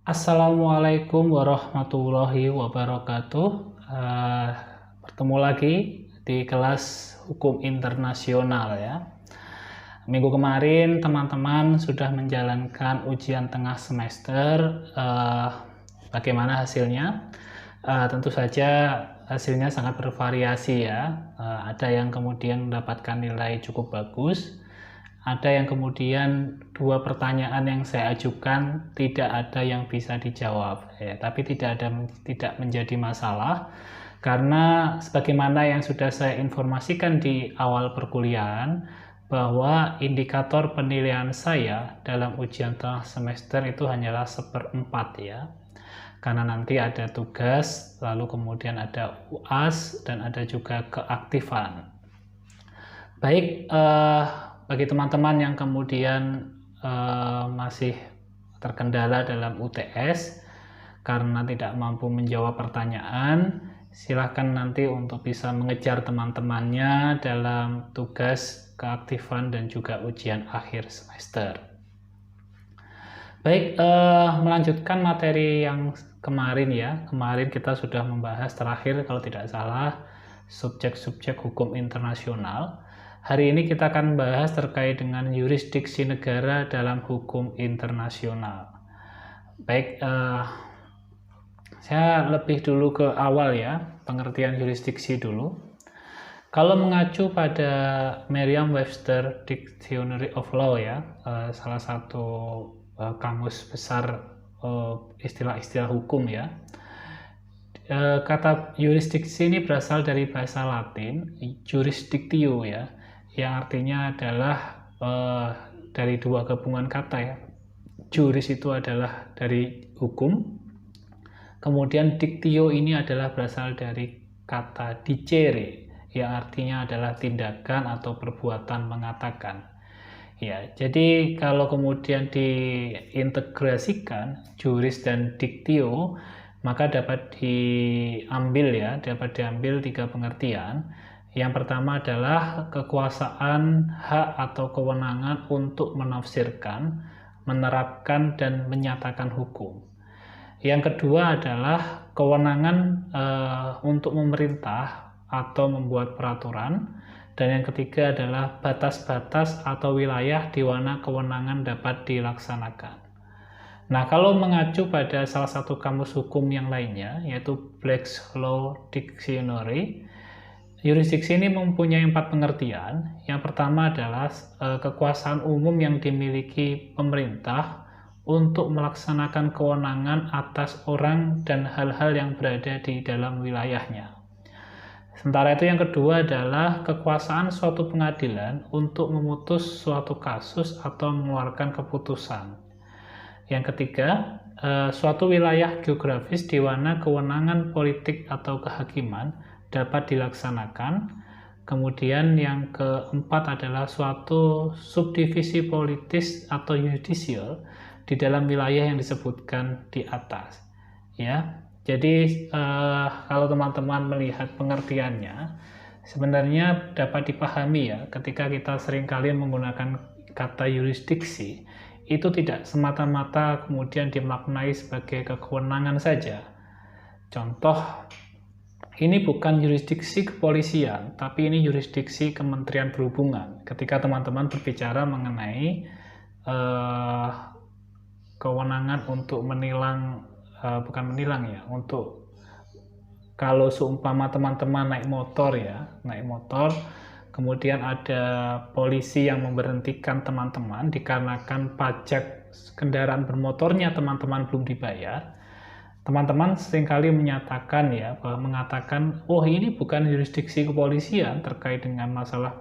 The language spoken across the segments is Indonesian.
Assalamualaikum warahmatullahi wabarakatuh. Bertemu lagi di kelas hukum internasional ya. Minggu kemarin teman-teman sudah menjalankan ujian tengah semester. Bagaimana hasilnya? Tentu saja hasilnya sangat bervariasi ya. Ada yang kemudian mendapatkan nilai cukup bagus. Ada yang kemudian dua pertanyaan yang saya ajukan tidak ada yang bisa dijawab ya, tapi tidak menjadi masalah karena sebagaimana yang sudah saya informasikan di awal perkuliahan bahwa indikator penilaian saya dalam ujian tengah semester itu hanyalah 1/4 ya, karena nanti ada tugas, lalu kemudian ada UAS dan ada juga keaktifan. Baik, bagi teman-teman yang kemudian masih terkendala dalam UTS karena tidak mampu menjawab pertanyaan, silahkan nanti untuk bisa mengejar teman-temannya dalam tugas keaktifan dan juga ujian akhir semester. Baik, melanjutkan materi yang kemarin ya. Kemarin kita sudah membahas terakhir kalau tidak salah subjek-subjek hukum internasional. Hari ini kita akan bahas terkait dengan yurisdiksi negara dalam hukum internasional. Baik, saya lebih dulu ke awal ya, pengertian yurisdiksi dulu. Kalau mengacu pada Merriam-Webster Dictionary of Law ya, salah satu kamus besar istilah-istilah hukum ya, kata yurisdiksi ini berasal dari bahasa Latin jurisdictio ya, yang artinya adalah dari dua gabungan kata ya. Juris itu adalah dari hukum, kemudian dictio ini adalah berasal dari kata dicere yang artinya adalah tindakan atau perbuatan mengatakan. Ya, jadi kalau kemudian diintegrasikan juris dan dictio, maka dapat diambil tiga pengertian. Yang pertama adalah kekuasaan, hak atau kewenangan untuk menafsirkan, menerapkan dan menyatakan hukum. Yang kedua adalah kewenangan untuk memerintah atau membuat peraturan. Dan yang ketiga adalah batas-batas atau wilayah di mana kewenangan dapat dilaksanakan. Nah, kalau mengacu pada salah satu kamus hukum yang lainnya, yaitu Black's Law Dictionary, yurisdiksi ini mempunyai 4 pengertian. Yang pertama adalah kekuasaan umum yang dimiliki pemerintah untuk melaksanakan kewenangan atas orang dan hal-hal yang berada di dalam wilayahnya. Sementara itu yang kedua adalah kekuasaan suatu pengadilan untuk memutus suatu kasus atau mengeluarkan keputusan. Yang ketiga, suatu wilayah geografis di mana kewenangan politik atau kehakiman dapat dilaksanakan. Kemudian yang keempat adalah suatu subdivisi politis atau judicial di dalam wilayah yang disebutkan di atas. Ya. Jadi kalau teman-teman melihat pengertiannya, sebenarnya dapat dipahami ya, ketika kita seringkali menggunakan kata yurisdiksi, itu tidak semata-mata kemudian dimaknai sebagai kewenangan saja. Contoh, ini bukan yurisdiksi kepolisian, tapi ini yurisdiksi Kementerian Perhubungan. Ketika teman-teman berbicara mengenai kewenangan untuk menilang, bukan menilang ya, untuk kalau seumpama teman-teman naik motor, kemudian ada polisi yang memberhentikan teman-teman dikarenakan pajak kendaraan bermotornya teman-teman belum dibayar. Teman-teman seringkali mengatakan oh ini bukan yurisdiksi kepolisian terkait dengan masalah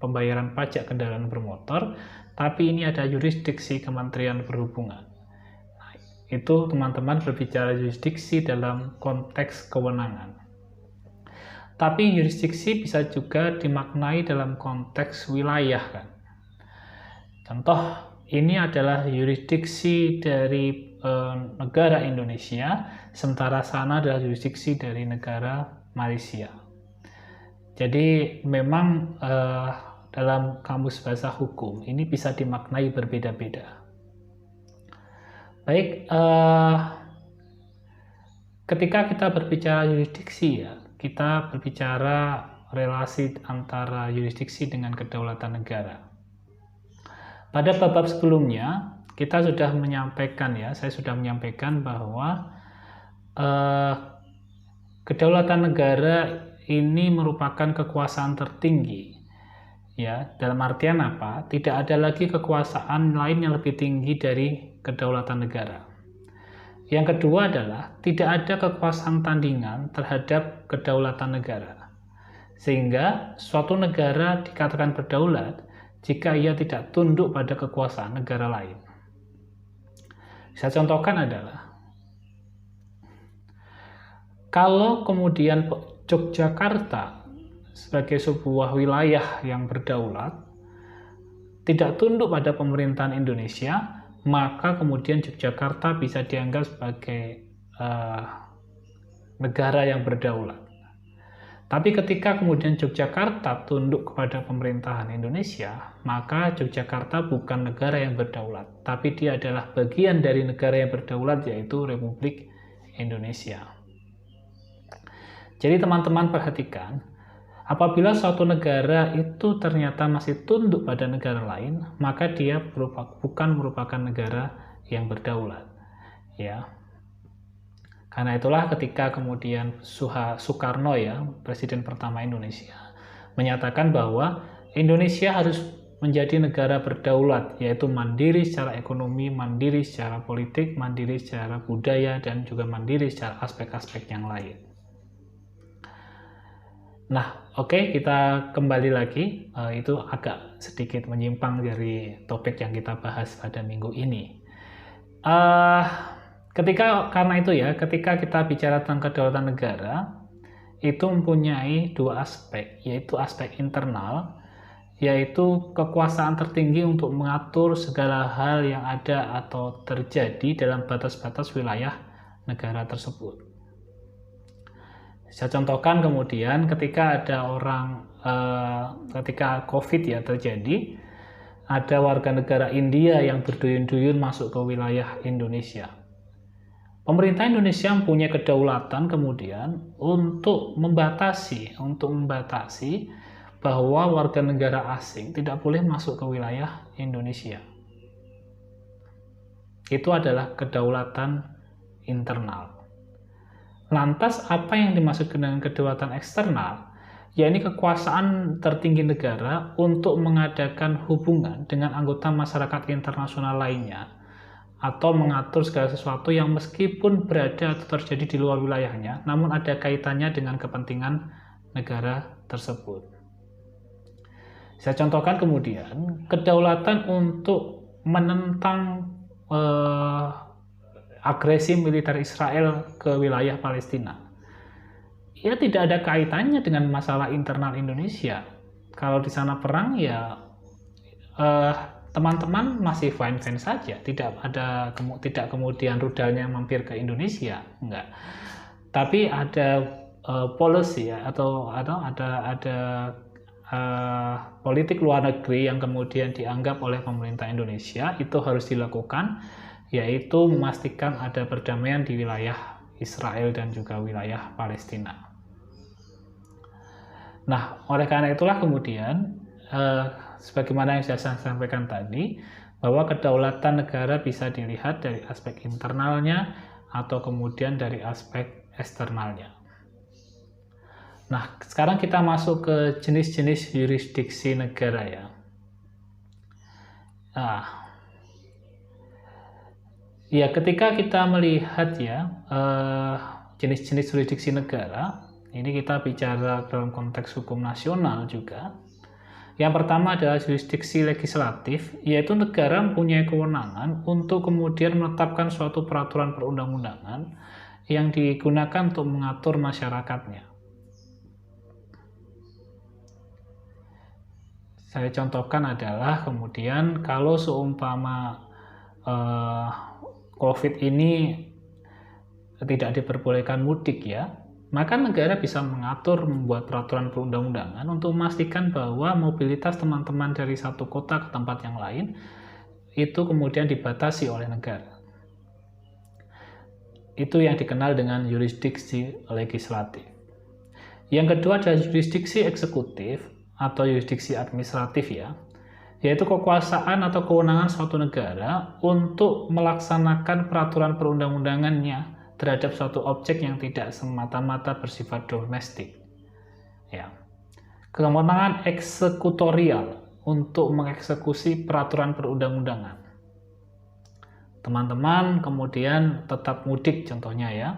pembayaran pajak kendaraan bermotor, tapi ini ada yurisdiksi Kementerian Perhubungan. Itu teman-teman berbicara yurisdiksi dalam konteks kewenangan. Tapi yurisdiksi bisa juga dimaknai dalam konteks wilayah kan. Contoh, ini adalah yurisdiksi dari negara Indonesia, sementara sana adalah yurisdiksi dari negara Malaysia. Jadi memang dalam kamus bahasa hukum ini bisa dimaknai berbeda-beda. Baik, ketika kita berbicara yurisdiksi ya, kita berbicara relasi antara yurisdiksi dengan kedaulatan negara. Pada bab sebelumnya, kita sudah menyampaikan ya, saya sudah menyampaikan bahwa kedaulatan negara ini merupakan kekuasaan tertinggi. Ya, dalam artian apa? Tidak ada lagi kekuasaan lain yang lebih tinggi dari kedaulatan negara. Yang kedua adalah tidak ada kekuasaan tandingan terhadap kedaulatan negara. Sehingga suatu negara dikatakan berdaulat jika ia tidak tunduk pada kekuasaan negara lain. Saya contohkan adalah kalau kemudian Yogyakarta sebagai sebuah wilayah yang berdaulat tidak tunduk pada pemerintahan Indonesia, maka kemudian Yogyakarta bisa dianggap sebagai negara yang berdaulat. Tapi ketika kemudian Yogyakarta tunduk kepada pemerintahan Indonesia, maka Yogyakarta bukan negara yang berdaulat, tapi dia adalah bagian dari negara yang berdaulat, yaitu Republik Indonesia. Jadi teman-teman perhatikan, apabila suatu negara itu ternyata masih tunduk pada negara lain, maka dia bukan merupakan negara yang berdaulat. Ya. Karena itulah ketika kemudian Soekarno ya, Presiden pertama Indonesia, menyatakan bahwa Indonesia harus menjadi negara berdaulat, yaitu mandiri secara ekonomi, mandiri secara politik, mandiri secara budaya, dan juga mandiri secara aspek-aspek yang lain. Nah, oke, kita kembali lagi. Itu agak sedikit menyimpang dari topik yang kita bahas pada minggu ini. Karena itu ya, ketika kita bicara tentang kedaulatan negara, itu mempunyai dua aspek, yaitu aspek internal, yaitu kekuasaan tertinggi untuk mengatur segala hal yang ada atau terjadi dalam batas-batas wilayah negara tersebut. Saya contohkan kemudian ketika ada ketika COVID ya terjadi, ada warga negara India yang berduyun-duyun masuk ke wilayah Indonesia. Pemerintah Indonesia mempunyai kedaulatan kemudian untuk membatasi bahwa warga negara asing tidak boleh masuk ke wilayah Indonesia. Itu adalah kedaulatan internal. Lantas apa yang dimaksud dengan kedaulatan eksternal? Yakni kekuasaan tertinggi negara untuk mengadakan hubungan dengan anggota masyarakat internasional lainnya, atau mengatur segala sesuatu yang meskipun berada atau terjadi di luar wilayahnya, namun ada kaitannya dengan kepentingan negara tersebut. Saya contohkan kemudian, kedaulatan untuk menentang agresi militer Israel ke wilayah Palestina. Ya tidak ada kaitannya dengan masalah internal Indonesia. Kalau di sana perang ya teman-teman masih fine-fine saja, tidak kemudian rudalnya mampir ke Indonesia, enggak. Tapi ada policy ya, atau ada politik luar negeri yang kemudian dianggap oleh pemerintah Indonesia itu harus dilakukan, yaitu memastikan ada perdamaian di wilayah Israel dan juga wilayah Palestina. Nah, oleh karena itulah kemudian sebagaimana yang saya sampaikan tadi, bahwa kedaulatan negara bisa dilihat dari aspek internalnya atau kemudian dari aspek eksternalnya. Nah, sekarang kita masuk ke jenis-jenis yurisdiksi negara ya. Ya, ketika kita melihat ya jenis-jenis yurisdiksi negara, ini kita bicara dalam konteks hukum nasional juga. Yang pertama adalah yurisdiksi legislatif, yaitu negara mempunyai kewenangan untuk kemudian menetapkan suatu peraturan perundang-undangan yang digunakan untuk mengatur masyarakatnya. Saya contohkan adalah kemudian kalau seumpama COVID ini tidak diperbolehkan mudik ya, maka negara bisa mengatur, membuat peraturan perundang-undangan untuk memastikan bahwa mobilitas teman-teman dari satu kota ke tempat yang lain itu kemudian dibatasi oleh negara. Itu yang dikenal dengan yurisdiksi legislatif. Yang kedua adalah yurisdiksi eksekutif atau yurisdiksi administratif ya, yaitu kekuasaan atau kewenangan suatu negara untuk melaksanakan peraturan perundang-undangannya terhadap suatu objek yang tidak semata-mata bersifat domestik. Ya. Kewenangan eksekutorial untuk mengeksekusi peraturan perundang-undangan. Teman-teman kemudian tetap mudik contohnya ya,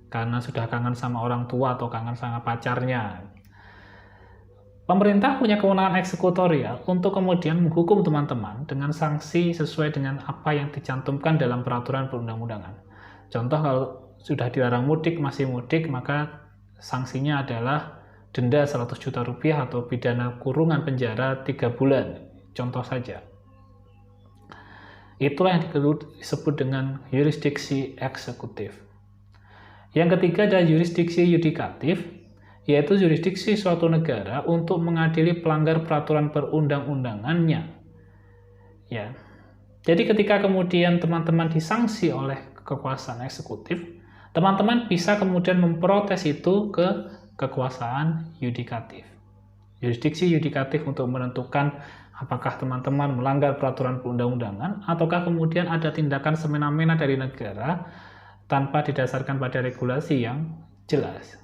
karena sudah kangen sama orang tua atau kangen sama pacarnya. Pemerintah punya kewenangan eksekutorial untuk kemudian menghukum teman-teman dengan sanksi sesuai dengan apa yang dicantumkan dalam peraturan perundang-undangan. Contoh, kalau sudah dilarang mudik, masih mudik, maka sanksinya adalah denda 100 juta rupiah atau pidana kurungan penjara 3 bulan. Contoh saja. Itulah yang disebut dengan yurisdiksi eksekutif. Yang ketiga adalah yurisdiksi yudikatif, yaitu yurisdiksi suatu negara untuk mengadili pelanggar peraturan perundang-undangannya. Ya. Jadi ketika kemudian teman-teman disanksi oleh kekuasaan eksekutif, teman-teman bisa kemudian memprotes itu ke kekuasaan yudikatif. Yurisdiksi yudikatif untuk menentukan apakah teman-teman melanggar peraturan perundang-undangan ataukah kemudian ada tindakan semena-mena dari negara tanpa didasarkan pada regulasi yang jelas.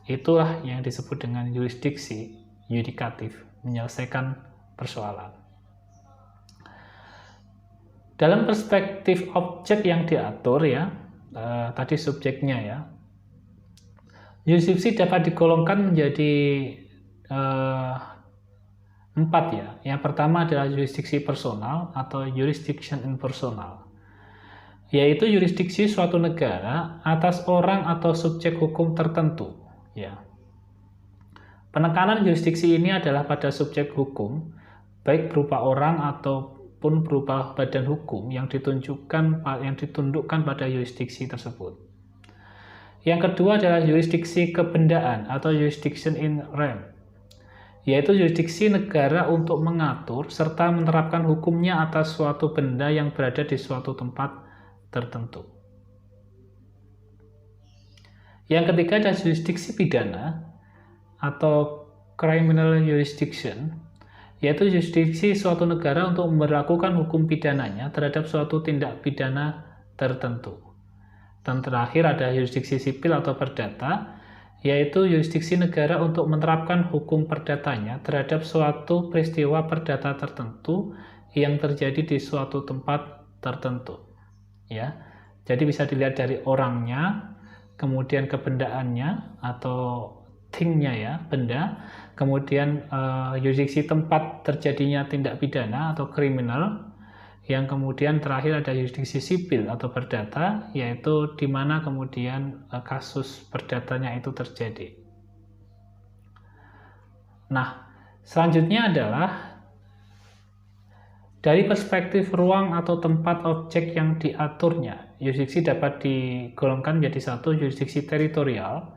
Itulah yang disebut dengan yurisdiksi yudikatif, menyelesaikan persoalan. Dalam perspektif objek yang diatur ya, tadi subjeknya ya, yurisdiksi dapat digolongkan menjadi 4 ya. Yang pertama adalah yurisdiksi personal atau jurisdiction impersonal, yaitu yurisdiksi suatu negara atas orang atau subjek hukum tertentu ya. Penekanan yurisdiksi ini adalah pada subjek hukum, baik berupa orang ataupun berupa badan hukum yang ditundukkan pada yurisdiksi tersebut. Yang kedua adalah yurisdiksi kebendaan atau jurisdiction in rem, yaitu yurisdiksi negara untuk mengatur serta menerapkan hukumnya atas suatu benda yang berada di suatu tempat tertentu. Yang ketiga adalah yurisdiksi pidana atau criminal jurisdiction, yaitu yurisdiksi suatu negara untuk memberlakukan hukum pidananya terhadap suatu tindak pidana tertentu. Dan terakhir ada yurisdiksi sipil atau perdata, yaitu yurisdiksi negara untuk menerapkan hukum perdatanya terhadap suatu peristiwa perdata tertentu yang terjadi di suatu tempat tertentu. Ya, jadi bisa dilihat dari orangnya, kemudian kebendaannya atau thing-nya ya, benda, kemudian yurisdiksi tempat terjadinya tindak pidana atau kriminal, yang kemudian terakhir ada yurisdiksi sipil atau perdata, yaitu di mana kemudian kasus perdatanya itu terjadi. Nah, selanjutnya adalah dari perspektif ruang atau tempat objek yang diaturnya, yurisdiksi dapat digolongkan menjadi 1 yurisdiksi teritorial,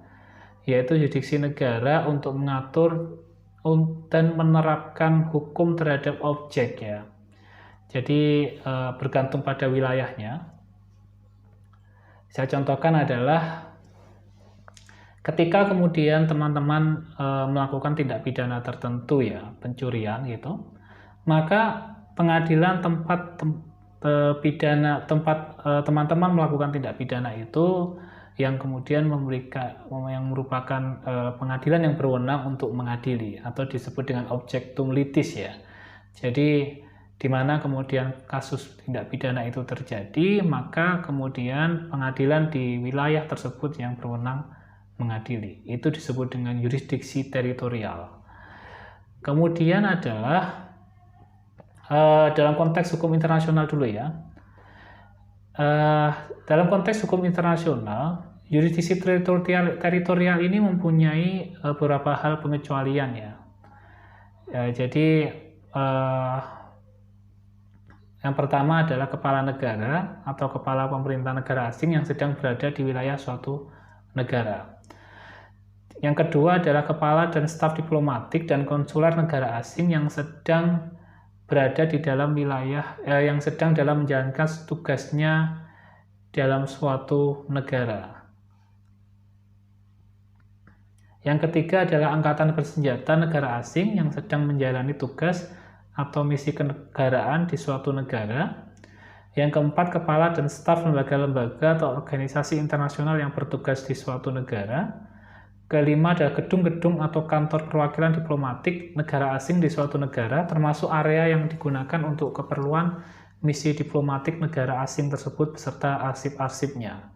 yaitu yurisdiksi negara untuk mengatur dan menerapkan hukum terhadap objek ya. Jadi bergantung pada wilayahnya. Saya contohkan adalah ketika kemudian teman-teman melakukan tindak pidana tertentu ya, pencurian gitu, maka pengadilan tempat teman-teman melakukan tindak pidana itu yang kemudian merupakan pengadilan yang berwenang untuk mengadili atau disebut dengan objektum litis ya. Jadi di mana kemudian kasus tindak pidana itu terjadi, maka kemudian pengadilan di wilayah tersebut yang berwenang mengadili. Itu disebut dengan yurisdiksi teritorial. Kemudian adalah dalam konteks hukum internasional dulu ya. Dalam konteks hukum internasional, yurisdiksi teritorial ini mempunyai beberapa hal pengecualian ya. Jadi yang pertama adalah kepala negara atau kepala pemerintah negara asing yang sedang berada di wilayah suatu negara. Yang kedua adalah kepala dan staf diplomatik dan konsuler negara asing yang sedang berada di dalam wilayah yang sedang dalam menjalankan tugasnya dalam suatu negara. Yang ketiga adalah angkatan bersenjata negara asing yang sedang menjalani tugas atau misi kenegaraan di suatu negara. Yang keempat, kepala dan staf lembaga-lembaga atau organisasi internasional yang bertugas di suatu negara. Kelima adalah gedung-gedung atau kantor perwakilan diplomatik negara asing di suatu negara, termasuk area yang digunakan untuk keperluan misi diplomatik negara asing tersebut beserta arsip-arsipnya.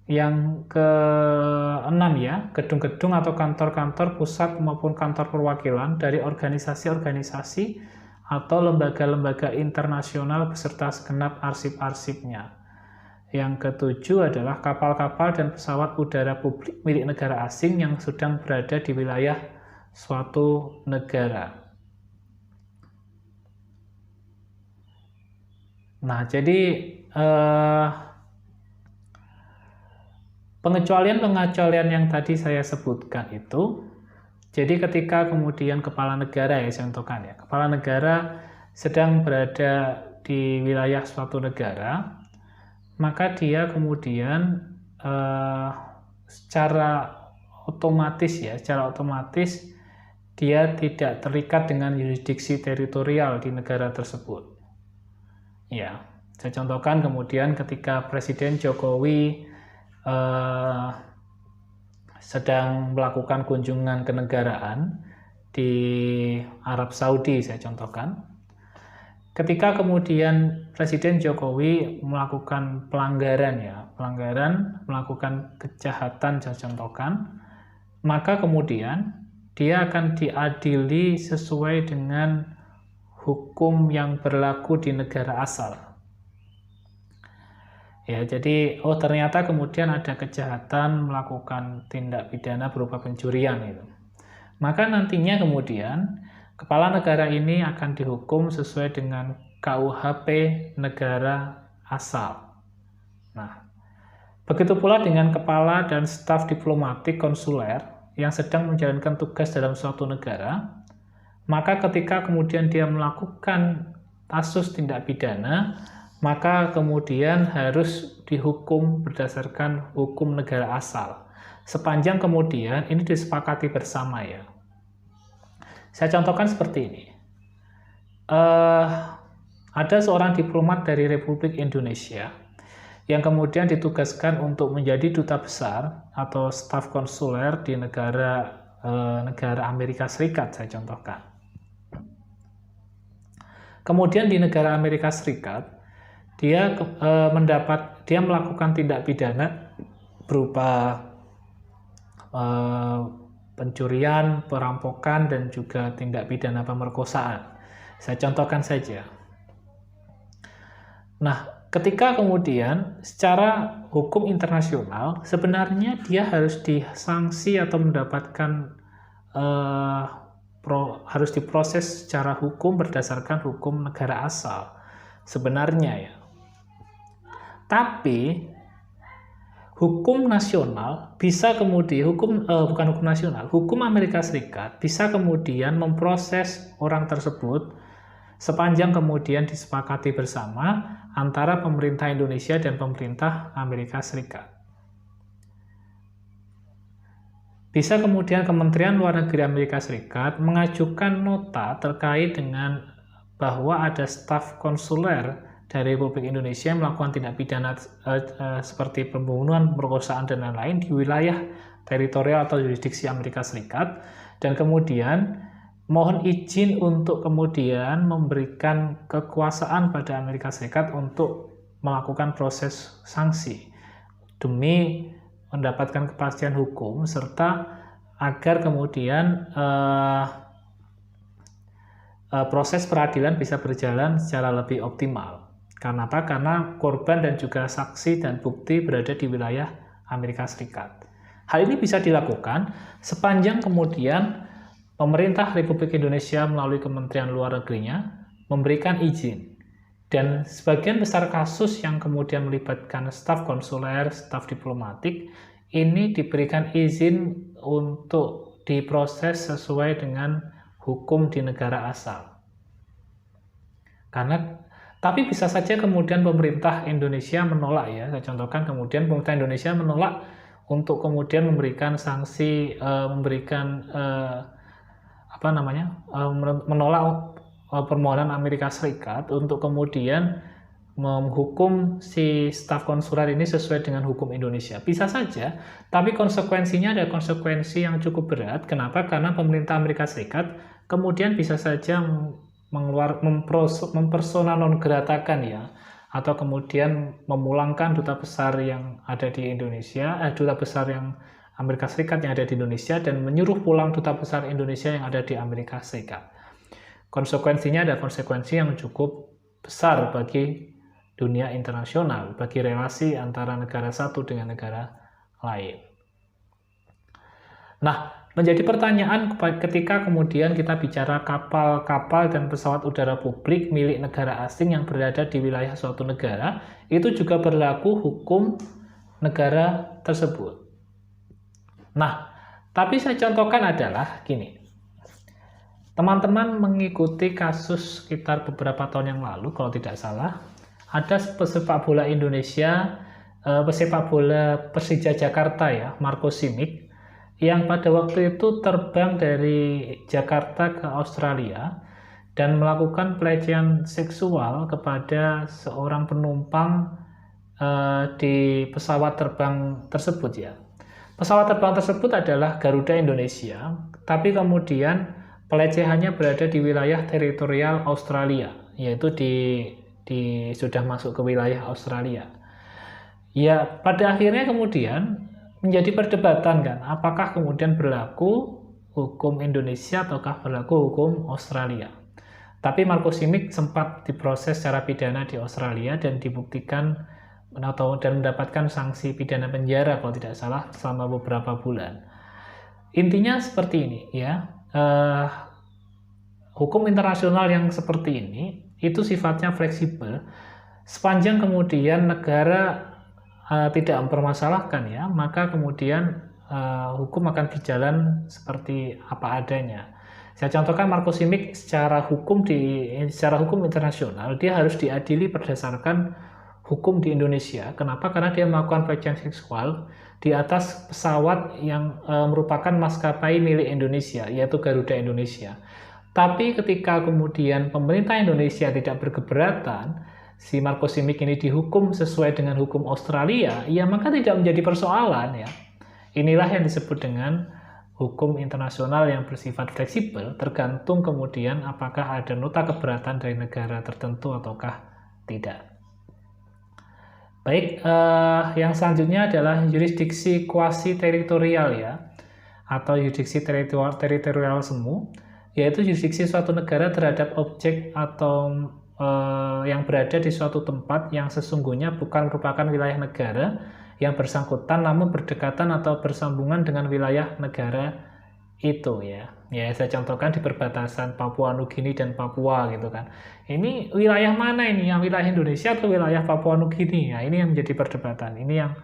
Yang keenam ya, gedung-gedung atau kantor-kantor pusat maupun kantor perwakilan dari organisasi-organisasi atau lembaga-lembaga internasional beserta segenap arsip-arsipnya. Yang ketujuh adalah kapal-kapal dan pesawat udara publik milik negara asing yang sedang berada di wilayah suatu negara. Nah, jadi pengecualian-pengecualian yang tadi saya sebutkan itu, jadi ketika kemudian kepala negara ya, saya contohkan ya, kepala negara sedang berada di wilayah suatu negara, maka dia kemudian secara otomatis dia tidak terikat dengan yurisdiksi teritorial di negara tersebut. Ya, saya contohkan kemudian ketika Presiden Jokowi sedang melakukan kunjungan kenegaraan di Arab Saudi, saya contohkan. Ketika kemudian Presiden Jokowi melakukan pelanggaran, melakukan kejahatan, saya contohkan, maka kemudian dia akan diadili sesuai dengan hukum yang berlaku di negara asal. Ya, jadi ternyata kemudian ada kejahatan melakukan tindak pidana berupa pencurian itu. Maka nantinya kemudian kepala negara ini akan dihukum sesuai dengan KUHP negara asal. Nah, begitu pula dengan kepala dan staf diplomatik konsuler yang sedang menjalankan tugas dalam suatu negara, maka ketika kemudian dia melakukan kasus tindak pidana, maka kemudian harus dihukum berdasarkan hukum negara asal. Sepanjang kemudian ini disepakati bersama ya. Saya contohkan seperti ini. Ada seorang diplomat dari Republik Indonesia yang kemudian ditugaskan untuk menjadi duta besar atau staf konsuler di negara Amerika Serikat, saya contohkan. Kemudian di negara Amerika Serikat, dia melakukan tindak pidana berupa pencurian, perampokan, dan juga tindak pidana pemerkosaan. Saya contohkan saja. Nah, ketika kemudian secara hukum internasional, sebenarnya dia harus disanksi atau mendapatkan harus diproses secara hukum berdasarkan hukum negara asal. Sebenarnya ya. Tapi hukum nasional bisa kemudian hukum Amerika Serikat bisa kemudian memproses orang tersebut sepanjang kemudian disepakati bersama antara pemerintah Indonesia dan pemerintah Amerika Serikat. Bisa kemudian Kementerian Luar Negeri Amerika Serikat mengajukan nota terkait dengan bahwa ada staf konsuler dari Republik Indonesia yang melakukan tindak pidana seperti pembunuhan, pemerkosaan, dan lain-lain di wilayah teritorial atau yurisdiksi Amerika Serikat, dan kemudian mohon izin untuk kemudian memberikan kekuasaan pada Amerika Serikat untuk melakukan proses sanksi demi mendapatkan kepastian hukum serta agar kemudian proses peradilan bisa berjalan secara lebih optimal. Karena apa? Karena korban dan juga saksi dan bukti berada di wilayah Amerika Serikat. Hal ini bisa dilakukan sepanjang kemudian pemerintah Republik Indonesia melalui Kementerian Luar Negerinya memberikan izin. Dan sebagian besar kasus yang kemudian melibatkan staf konsuler, staf diplomatik, ini diberikan izin untuk diproses sesuai dengan hukum di negara asal. Karena Tapi bisa saja kemudian pemerintah Indonesia menolak ya. Saya contohkan kemudian pemerintah Indonesia menolak untuk kemudian memberikan sanksi, menolak permohonan Amerika Serikat untuk kemudian menghukum si staf konsuler ini sesuai dengan hukum Indonesia. Bisa saja, tapi konsekuensinya ada konsekuensi yang cukup berat. Kenapa? Karena pemerintah Amerika Serikat kemudian bisa saja mempersona non gratakan ya, atau kemudian memulangkan duta besar yang ada di Indonesia, duta besar yang Amerika Serikat yang ada di Indonesia, dan menyuruh pulang duta besar Indonesia yang ada di Amerika Serikat. Konsekuensinya ada konsekuensi yang cukup besar bagi dunia internasional, bagi relasi antara negara satu dengan negara lain. Nah, menjadi pertanyaan ketika kemudian kita bicara kapal-kapal dan pesawat udara publik milik negara asing yang berada di wilayah suatu negara, itu juga berlaku hukum negara tersebut. Nah, tapi saya contohkan adalah gini. Teman-teman mengikuti kasus sekitar beberapa tahun yang lalu, kalau tidak salah, ada pesepak bola Indonesia, pesepak bola Persija Jakarta ya, Marco Simic, yang pada waktu itu terbang dari Jakarta ke Australia dan melakukan pelecehan seksual kepada seorang penumpang di pesawat terbang tersebut ya. Pesawat terbang tersebut adalah Garuda Indonesia, tapi kemudian pelecehannya berada di wilayah teritorial Australia, yaitu sudah masuk ke wilayah Australia. Ya, pada akhirnya kemudian menjadi perdebatan kan, apakah kemudian berlaku hukum Indonesia ataukah berlaku hukum Australia. Tapi Marco Simic sempat diproses secara pidana di Australia dan dibuktikan dan mendapatkan sanksi pidana penjara kalau tidak salah selama beberapa bulan. Intinya seperti ini ya. Hukum internasional yang seperti ini itu sifatnya fleksibel sepanjang kemudian negara tidak mempermasalahkan ya, maka kemudian hukum akan berjalan seperti apa adanya. Saya contohkan Marco Simic secara hukum internasional dia harus diadili berdasarkan hukum di Indonesia. Kenapa? Karena dia melakukan pelecehan seksual di atas pesawat yang merupakan maskapai milik Indonesia, yaitu Garuda Indonesia. Tapi ketika kemudian pemerintah Indonesia tidak berkeberatan, si Marco Simic ini dihukum sesuai dengan hukum Australia, ya maka tidak menjadi persoalan ya. Inilah yang disebut dengan hukum internasional yang bersifat fleksibel, tergantung kemudian apakah ada nota keberatan dari negara tertentu ataukah tidak. Baik, yang selanjutnya adalah yurisdiksi kuasi-teritorial ya, atau yurisdiksi teritorial semu, yaitu yurisdiksi suatu negara terhadap objek atau yang berada di suatu tempat yang sesungguhnya bukan merupakan wilayah negara yang bersangkutan namun berdekatan atau bersambungan dengan wilayah negara itu ya. Ya, saya contohkan di perbatasan Papua Nugini dan Papua gitu kan. Ini wilayah mana ini? Yang wilayah Indonesia atau wilayah Papua Nugini? Ya, ini yang menjadi perdebatan. Ini yang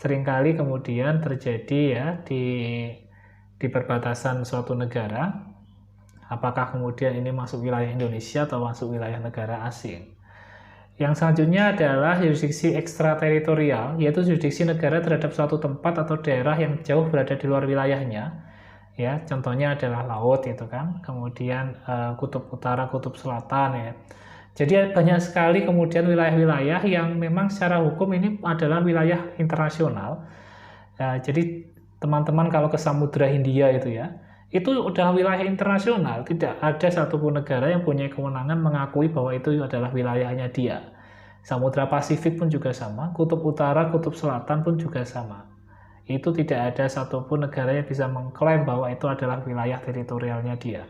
seringkali kemudian terjadi ya di perbatasan suatu negara. Apakah kemudian ini masuk wilayah Indonesia atau masuk wilayah negara asing? Yang selanjutnya adalah yurisdiksi ekstrateritorial, yaitu yurisdiksi negara terhadap suatu tempat atau daerah yang jauh berada di luar wilayahnya. Ya, contohnya adalah laut itu kan, kemudian kutub utara, kutub selatan ya. Jadi banyak sekali kemudian wilayah-wilayah yang memang secara hukum ini adalah wilayah internasional. Jadi teman-teman kalau ke Samudra Hindia itu ya, itu udah wilayah internasional, tidak ada satupun negara yang punya kewenangan mengakui bahwa itu adalah wilayahnya dia. Samudra Pasifik pun juga sama, kutub utara, kutub selatan pun juga sama. Itu tidak ada satupun negara yang bisa mengklaim bahwa itu adalah wilayah teritorialnya dia.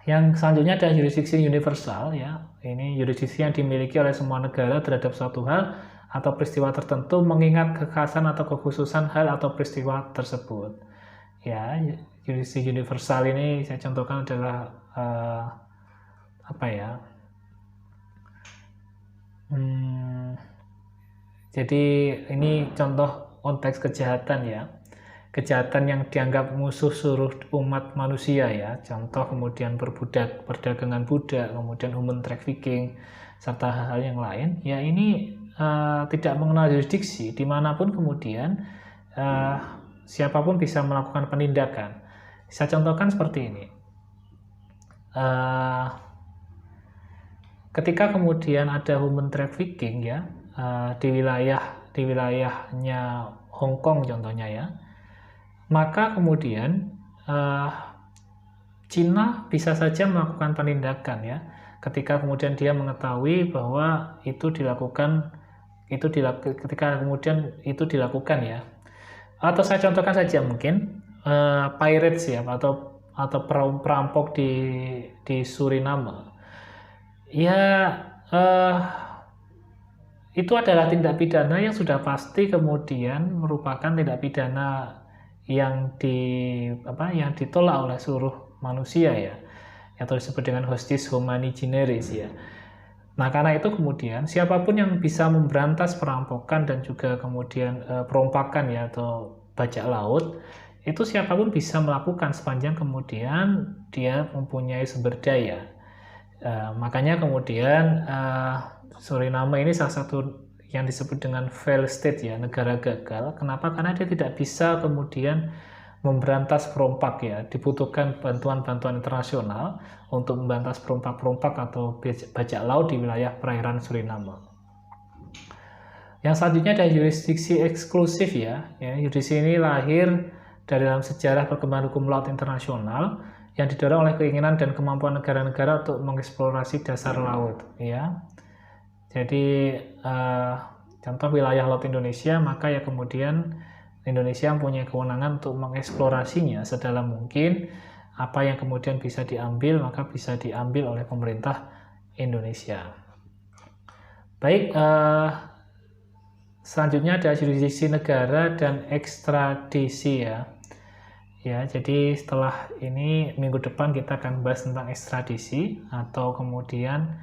Yang selanjutnya ada yurisdiksi universal ya. Ini yurisdiksi yang dimiliki oleh semua negara terhadap suatu hal atau peristiwa tertentu mengingat kekhasan atau kekhususan hal atau peristiwa tersebut. Ya, yurisdiksi universal ini saya contohkan adalah jadi ini contoh konteks kejahatan ya. kejahatan yang dianggap musuh seluruh umat manusia ya, contoh kemudian perdagangan budak, kemudian human trafficking, serta hal-hal yang lain, ya ini tidak mengenal jurisdiksi, dimanapun kemudian siapapun bisa melakukan penindakan. Saya contohkan seperti ini. Ketika kemudian ada human trafficking ya di wilayahnya Hong Kong contohnya ya, maka kemudian Cina bisa saja melakukan penindakan ya, ketika kemudian dia mengetahui bahwa ketika kemudian itu dilakukan ya. Atau saya contohkan saja mungkin pirates ya, atau perampok di Suriname. Ya itu adalah tindak pidana yang sudah pasti kemudian merupakan tindak pidana yang ditolak oleh seluruh manusia ya, atau disebut dengan justice humani generis ya. Nah, karena itu kemudian siapapun yang bisa memberantas perampokan dan juga kemudian perompakan ya, atau bajak laut, itu siapapun bisa melakukan sepanjang kemudian dia mempunyai sumber daya. Makanya kemudian Suriname ini salah satu yang disebut dengan failed state ya, negara gagal. Kenapa? Karena dia tidak bisa kemudian memberantas perompak ya, dibutuhkan bantuan-bantuan internasional untuk memberantas perompak-perompak atau bajak laut di wilayah perairan Suriname. Yang selanjutnya ada yurisdiksi eksklusif ya. Yurisdiksi ini lahir dari dalam sejarah perkembangan hukum laut internasional yang didorong oleh keinginan dan kemampuan negara-negara untuk mengeksplorasi dasar laut ya. Jadi contoh wilayah laut Indonesia, maka ya kemudian Indonesia mempunyai kewenangan untuk mengeksplorasinya sedalam mungkin. Apa yang kemudian bisa diambil, maka bisa diambil oleh pemerintah Indonesia. Baik, selanjutnya ada jurisdiksi negara dan ekstradisi ya. Jadi setelah ini minggu depan kita akan bahas tentang ekstradisi, atau kemudian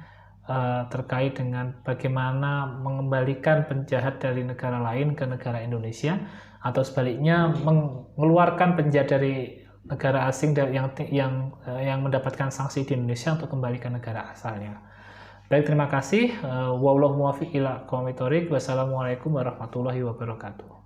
terkait dengan bagaimana mengembalikan penjahat dari negara lain ke negara Indonesia, atau sebaliknya mengeluarkan penjahat dari negara asing yang mendapatkan sanksi di Indonesia untuk kembali ke negara asalnya. Baik, terima kasih. Wallahu muwaffiq ila aqwamit thoriq. Wassalamualaikum warahmatullahi wabarakatuh.